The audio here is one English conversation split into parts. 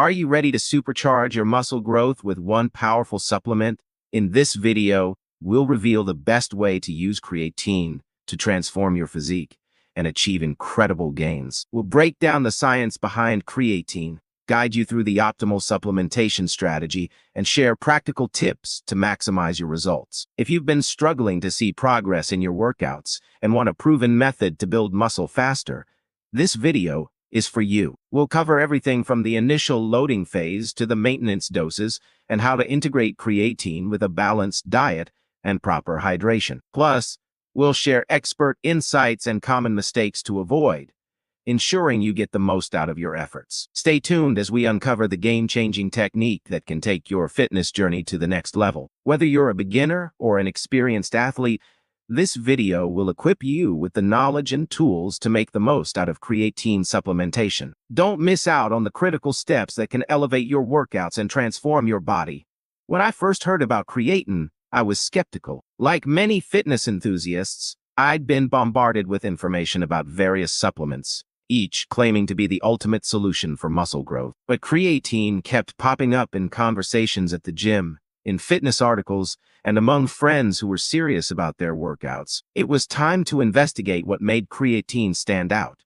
Are you ready to supercharge your muscle growth with one powerful supplement? In this video, we'll reveal the best way to use creatine to transform your physique and achieve incredible gains. We'll break down the science behind creatine, guide you through the optimal supplementation strategy, and share practical tips to maximize your results. If you've been struggling to see progress in your workouts and want a proven method to build muscle faster, this video is for you. We'll cover everything from the initial loading phase to the maintenance doses and how to integrate creatine with a balanced diet and proper hydration. Plus, we'll share expert insights and common mistakes to avoid, ensuring you get the most out of your efforts. Stay tuned as we uncover the game-changing technique that can take your fitness journey to the next level. Whether you're a beginner or an experienced athlete, this video will equip you with the knowledge and tools to make the most out of creatine supplementation. Don't miss out on the critical steps that can elevate your workouts and transform your body. When I first heard about creatine, I was skeptical. Like many fitness enthusiasts, I'd been bombarded with information about various supplements, each claiming to be the ultimate solution for muscle growth. But creatine kept popping up in conversations at the gym, in fitness articles, and among friends who were serious about their workouts. It was time to investigate what made creatine stand out.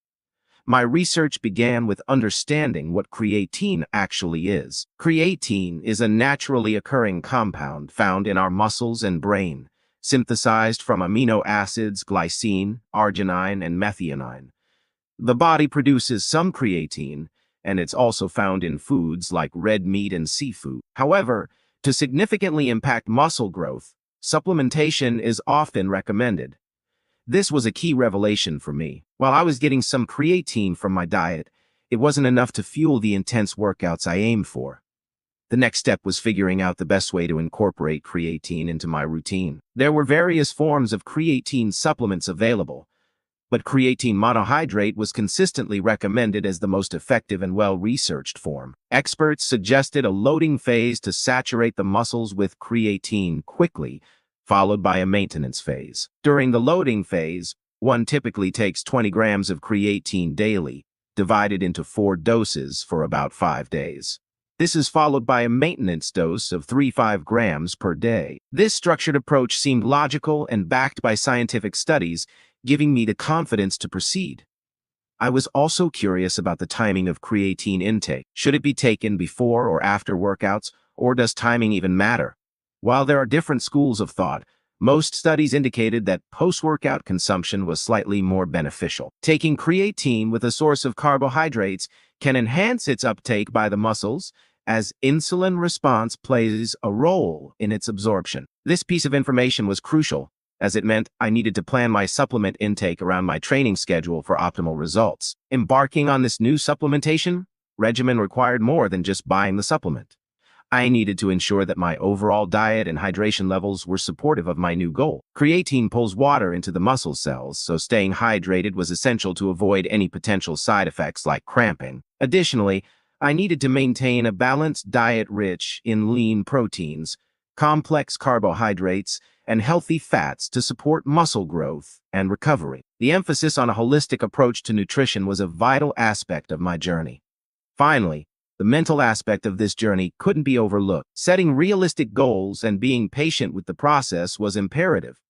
My research began with understanding what creatine actually is. Creatine is a naturally occurring compound found in our muscles and brain, synthesized from amino acids glycine, arginine, and methionine. The body produces some creatine, and it's also found in foods like red meat and seafood. However, to significantly impact muscle growth, supplementation is often recommended. This was a key revelation for me. While I was getting some creatine from my diet, it wasn't enough to fuel the intense workouts I aimed for. The next step was figuring out the best way to incorporate creatine into my routine. There were various forms of creatine supplements available, but creatine monohydrate was consistently recommended as the most effective and well-researched form. Experts suggested a loading phase to saturate the muscles with creatine quickly, followed by a maintenance phase. During the loading phase, one typically takes 20 grams of creatine daily, divided into 4 doses for about 5 days. This is followed by a maintenance dose of 3-5 grams per day. This structured approach seemed logical and backed by scientific studies, giving me the confidence to proceed. I was also curious about the timing of creatine intake. Should it be taken before or after workouts, or does timing even matter? While there are different schools of thought, most studies indicated that post-workout consumption was slightly more beneficial. Taking creatine with a source of carbohydrates can enhance its uptake by the muscles, as insulin response plays a role in its absorption. This piece of information was crucial, as it meant I needed to plan my supplement intake around my training schedule for optimal results. Embarking on this new supplementation regimen required more than just buying the supplement. I needed to ensure that my overall diet and hydration levels were supportive of my new goal. Creatine pulls water into the muscle cells, so staying hydrated was essential to avoid any potential side effects like cramping. Additionally, I needed to maintain a balanced diet rich in lean proteins, complex carbohydrates, and healthy fats to support muscle growth and recovery. The emphasis on a holistic approach to nutrition was a vital aspect of my journey. Finally, the mental aspect of this journey couldn't be overlooked. Setting realistic goals and being patient with the process was imperative.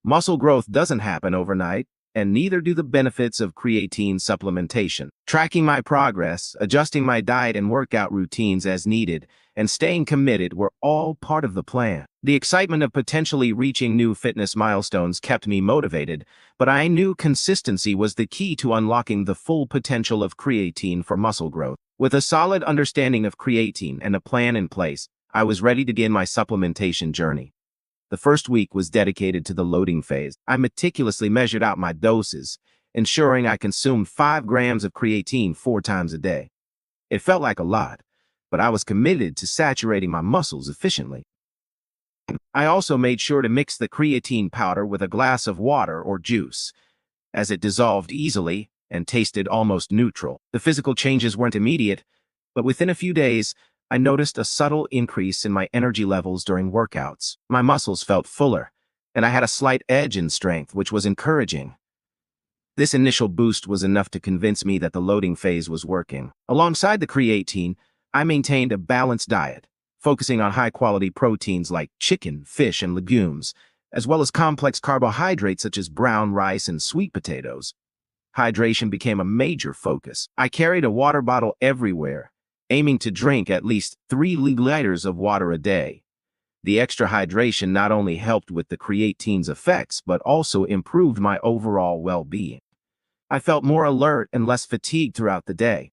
Muscle growth doesn't happen overnight, and neither do the benefits of creatine supplementation. Tracking my progress, adjusting my diet and workout routines as needed, and staying committed were all part of the plan. The excitement of potentially reaching new fitness milestones kept me motivated, but I knew consistency was the key to unlocking the full potential of creatine for muscle growth. With a solid understanding of creatine and a plan in place, I was ready to begin my supplementation journey. The first week was dedicated to the loading phase. I meticulously measured out my doses, ensuring I consumed 5 grams of creatine 4 times a day. It felt like a lot, but I was committed to saturating my muscles efficiently. I also made sure to mix the creatine powder with a glass of water or juice, as it dissolved easily and tasted almost neutral. The physical changes weren't immediate, but within a few days, I noticed a subtle increase in my energy levels during workouts. My muscles felt fuller, and I had a slight edge in strength, which was encouraging. This initial boost was enough to convince me that the loading phase was working. Alongside the creatine, I maintained a balanced diet, focusing on high-quality proteins like chicken, fish, and legumes, as well as complex carbohydrates such as brown rice and sweet potatoes. Hydration became a major focus. I carried a water bottle everywhere, aiming to drink at least 3 liters of water a day. The extra hydration not only helped with the creatine's effects, but also improved my overall well-being. I felt more alert and less fatigued throughout the day.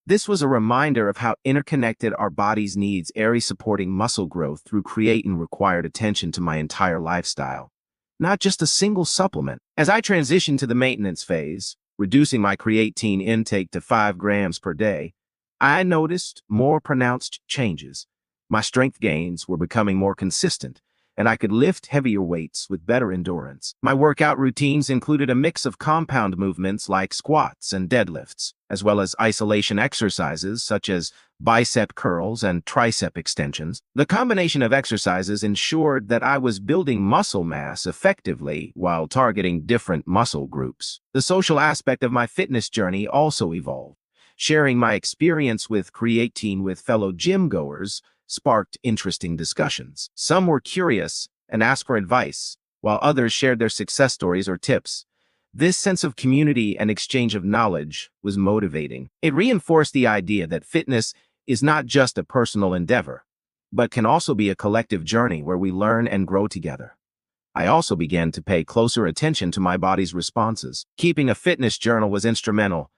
This was a reminder of how interconnected our body's needs supporting muscle growth through creatine required attention to my entire lifestyle, not just a single supplement. As I transitioned to the maintenance phase, reducing my creatine intake to 5 grams per day, I noticed more pronounced changes. My strength gains were becoming more consistent, and I could lift heavier weights with better endurance. My workout routines included a mix of compound movements like squats and deadlifts, as well as isolation exercises such as bicep curls and tricep extensions. The combination of exercises ensured that I was building muscle mass effectively while targeting different muscle groups. The social aspect of my fitness journey also evolved. Sharing my experience with creatine with fellow gym goers sparked interesting discussions. Some were curious and asked for advice, while others shared their success stories or tips. This sense of community and exchange of knowledge was motivating. It reinforced the idea that fitness is not just a personal endeavor, but can also be a collective journey where we learn and grow together. I also began to pay closer attention to my body's responses. Keeping a fitness journal was instrumental.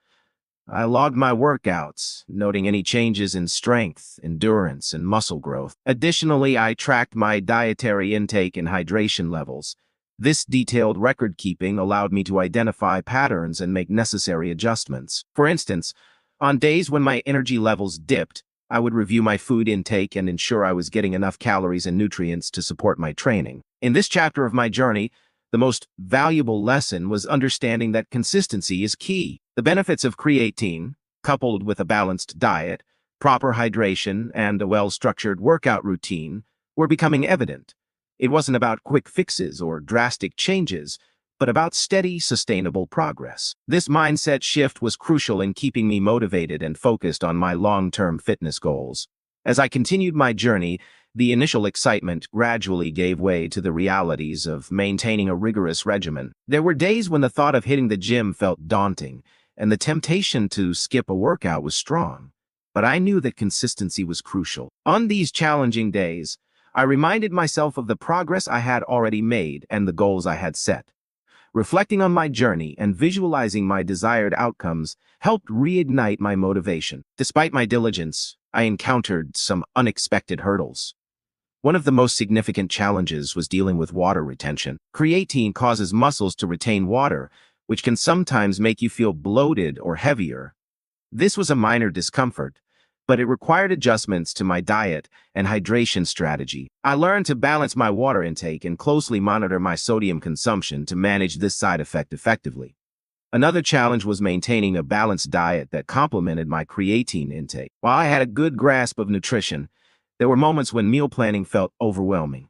I logged my workouts, noting any changes in strength, endurance, and muscle growth. Additionally, I tracked my dietary intake and hydration levels. This detailed record-keeping allowed me to identify patterns and make necessary adjustments. For instance, on days when my energy levels dipped, I would review my food intake and ensure I was getting enough calories and nutrients to support my training. In this chapter of my journey, the most valuable lesson was understanding that consistency is key. The benefits of creatine, coupled with a balanced diet, proper hydration, and a well-structured workout routine, were becoming evident. It wasn't about quick fixes or drastic changes, but about steady, sustainable progress. This mindset shift was crucial in keeping me motivated and focused on my long-term fitness goals. As I continued my journey, the initial excitement gradually gave way to the realities of maintaining a rigorous regimen. There were days when the thought of hitting the gym felt daunting, and the temptation to skip a workout was strong. But I knew that consistency was crucial. On these challenging days, I reminded myself of the progress I had already made and the goals I had set. Reflecting on my journey and visualizing my desired outcomes helped reignite my motivation. Despite my diligence, I encountered some unexpected hurdles. One of the most significant challenges was dealing with water retention. Creatine causes muscles to retain water, which can sometimes make you feel bloated or heavier. This was a minor discomfort, but it required adjustments to my diet and hydration strategy. I learned to balance my water intake and closely monitor my sodium consumption to manage this side effect effectively. Another challenge was maintaining a balanced diet that complemented my creatine intake. While I had a good grasp of nutrition, there were moments when meal planning felt overwhelming.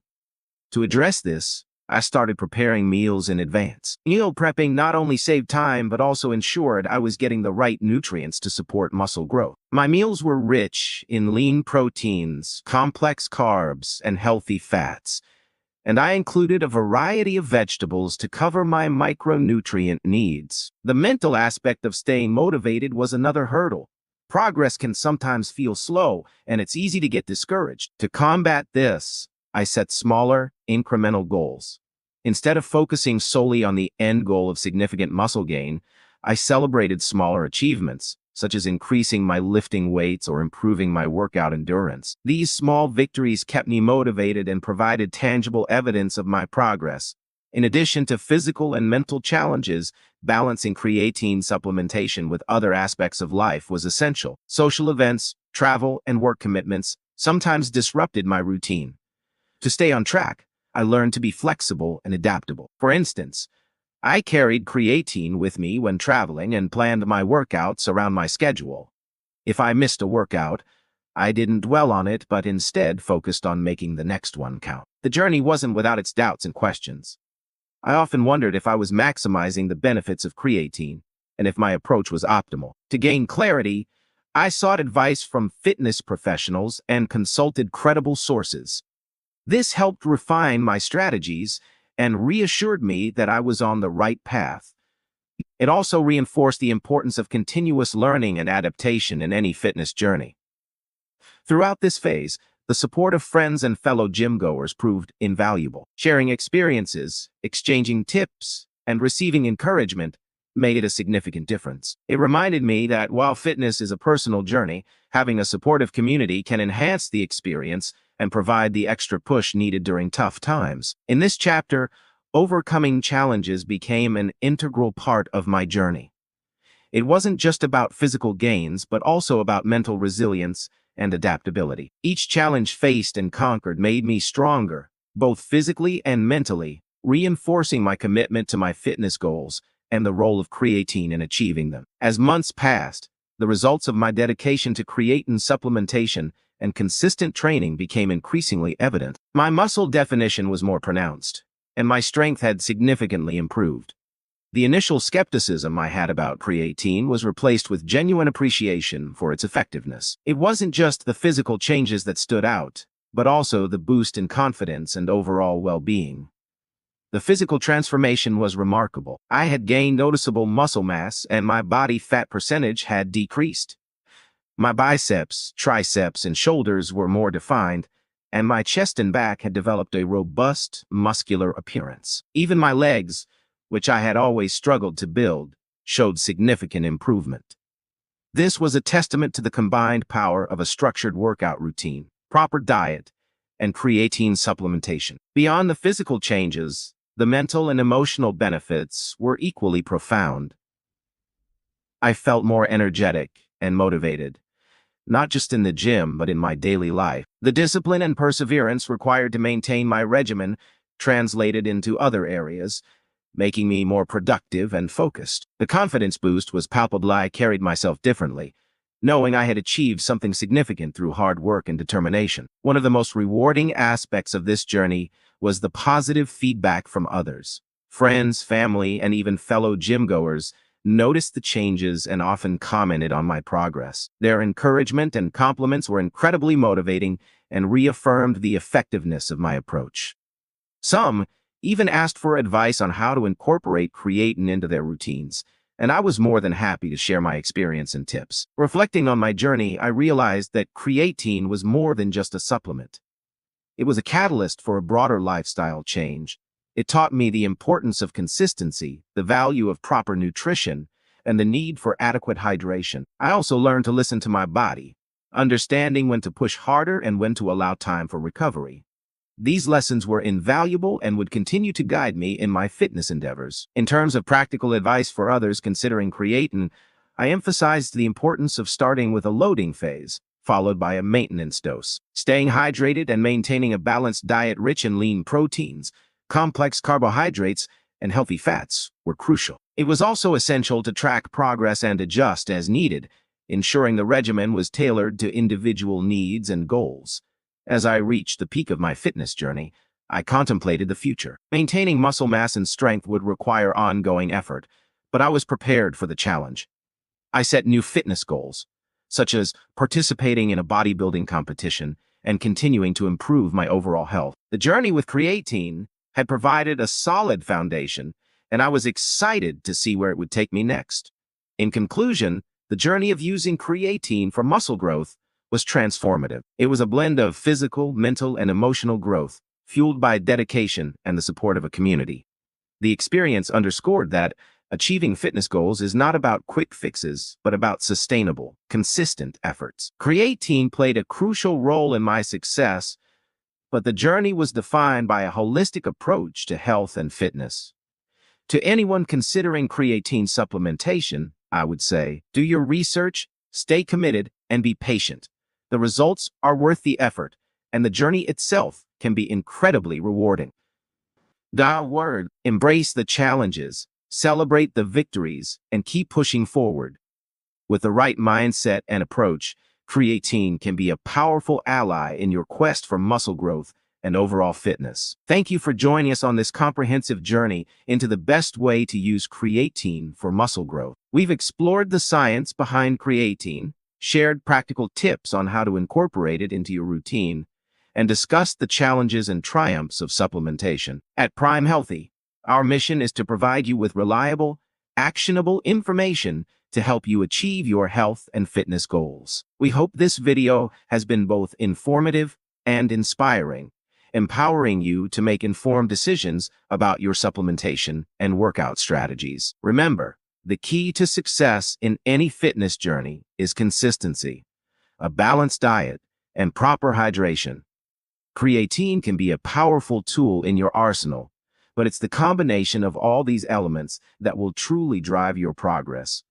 To address this, I started preparing meals in advance. Meal prepping not only saved time, but also ensured I was getting the right nutrients to support muscle growth. My meals were rich in lean proteins, complex carbs, and healthy fats, and I included a variety of vegetables to cover my micronutrient needs. The mental aspect of staying motivated was another hurdle. Progress can sometimes feel slow, and it's easy to get discouraged. To combat this, I set smaller, incremental goals. Instead of focusing solely on the end goal of significant muscle gain, I celebrated smaller achievements, such as increasing my lifting weights or improving my workout endurance. These small victories kept me motivated and provided tangible evidence of my progress. In addition to physical and mental challenges, balancing creatine supplementation with other aspects of life was essential. Social events, travel, and work commitments sometimes disrupted my routine. To stay on track, I learned to be flexible and adaptable. For instance, I carried creatine with me when traveling and planned my workouts around my schedule. If I missed a workout, I didn't dwell on it, but instead focused on making the next one count. The journey wasn't without its doubts and questions. I often wondered if I was maximizing the benefits of creatine and if my approach was optimal. To gain clarity, I sought advice from fitness professionals and consulted credible sources. This helped refine my strategies and reassured me that I was on the right path. It also reinforced the importance of continuous learning and adaptation in any fitness journey. Throughout this phase, the support of friends and fellow gym-goers proved invaluable. Sharing experiences, exchanging tips, and receiving encouragement made a significant difference. It reminded me that while fitness is a personal journey, having a supportive community can enhance the experience and provide the extra push needed during tough times. In this chapter, overcoming challenges became an integral part of my journey. It wasn't just about physical gains, but also about mental resilience and adaptability. Each challenge faced and conquered made me stronger, both physically and mentally, reinforcing my commitment to my fitness goals and the role of creatine in achieving them. As months passed, the results of my dedication to creatine supplementation and consistent training became increasingly evident. My muscle definition was more pronounced, and my strength had significantly improved. The initial skepticism I had about creatine was replaced with genuine appreciation for its effectiveness. It wasn't just the physical changes that stood out, but also the boost in confidence and overall well-being. The physical transformation was remarkable. I had gained noticeable muscle mass and my body fat percentage had decreased. My biceps, triceps, and shoulders were more defined, and my chest and back had developed a robust, muscular appearance. Even my legs, which I had always struggled to build, showed significant improvement. This was a testament to the combined power of a structured workout routine, proper diet, and creatine supplementation. Beyond the physical changes, the mental and emotional benefits were equally profound. I felt more energetic and motivated, not just in the gym, but in my daily life. The discipline and perseverance required to maintain my regimen translated into other areas, making me more productive and focused. The confidence boost was palpable. I carried myself differently, knowing I had achieved something significant through hard work and determination. One of the most rewarding aspects of this journey was the positive feedback from others. Friends, family, and even fellow gym-goers noticed the changes and often commented on my progress. Their encouragement and compliments were incredibly motivating and reaffirmed the effectiveness of my approach. Some even asked for advice on how to incorporate creatine into their routines, and I was more than happy to share my experience and tips. Reflecting on my journey, I realized that creatine was more than just a supplement. It was a catalyst for a broader lifestyle change. It taught me the importance of consistency, the value of proper nutrition, and the need for adequate hydration. I also learned to listen to my body, understanding when to push harder and when to allow time for recovery. These lessons were invaluable and would continue to guide me in my fitness endeavors. In terms of practical advice for others considering creatine, I emphasized the importance of starting with a loading phase, followed by a maintenance dose. Staying hydrated and maintaining a balanced diet rich in lean proteins, complex carbohydrates, and healthy fats were crucial. It was also essential to track progress and adjust as needed, ensuring the regimen was tailored to individual needs and goals. As I reached the peak of my fitness journey, I contemplated the future. Maintaining muscle mass and strength would require ongoing effort, but I was prepared for the challenge. I set new fitness goals, such as participating in a bodybuilding competition and continuing to improve my overall health. The journey with creatine had provided a solid foundation, and I was excited to see where it would take me next. In conclusion, the journey of using creatine for muscle growth was transformative. It was a blend of physical, mental, and emotional growth, fueled by dedication and the support of a community. The experience underscored that achieving fitness goals is not about quick fixes, but about sustainable, consistent efforts. Creatine played a crucial role in my success, but the journey was defined by a holistic approach to health and fitness. To anyone considering creatine supplementation, I would say, do your research, stay committed, and be patient. The results are worth the effort, and the journey itself can be incredibly rewarding. Embrace the challenges, celebrate the victories, and keep pushing forward. With the right mindset and approach, creatine can be a powerful ally in your quest for muscle growth and overall fitness. Thank you for joining us on this comprehensive journey into the best way to use creatine for muscle growth. We've explored the science behind creatine, shared practical tips on how to incorporate it into your routine, and discussed the challenges and triumphs of supplementation. At Prime Healthy, our mission is to provide you with reliable, actionable information to help you achieve your health and fitness goals. We hope this video has been both informative and inspiring, empowering you to make informed decisions about your supplementation and workout strategies. Remember, the key to success in any fitness journey is consistency, a balanced diet, and proper hydration. Creatine can be a powerful tool in your arsenal, but it's the combination of all these elements that will truly drive your progress.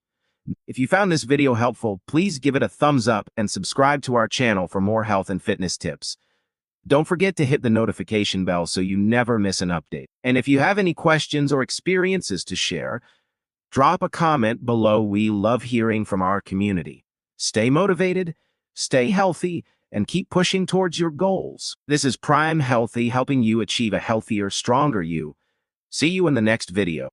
If you found this video helpful, please give it a thumbs up and subscribe to our channel for more health and fitness tips. Don't forget to hit the notification bell so you never miss an update. And if you have any questions or experiences to share, drop a comment below. We love hearing from our community. Stay motivated, stay healthy, and keep pushing towards your goals. This is Prime Healthy, helping you achieve a healthier, stronger you. See you in the next video.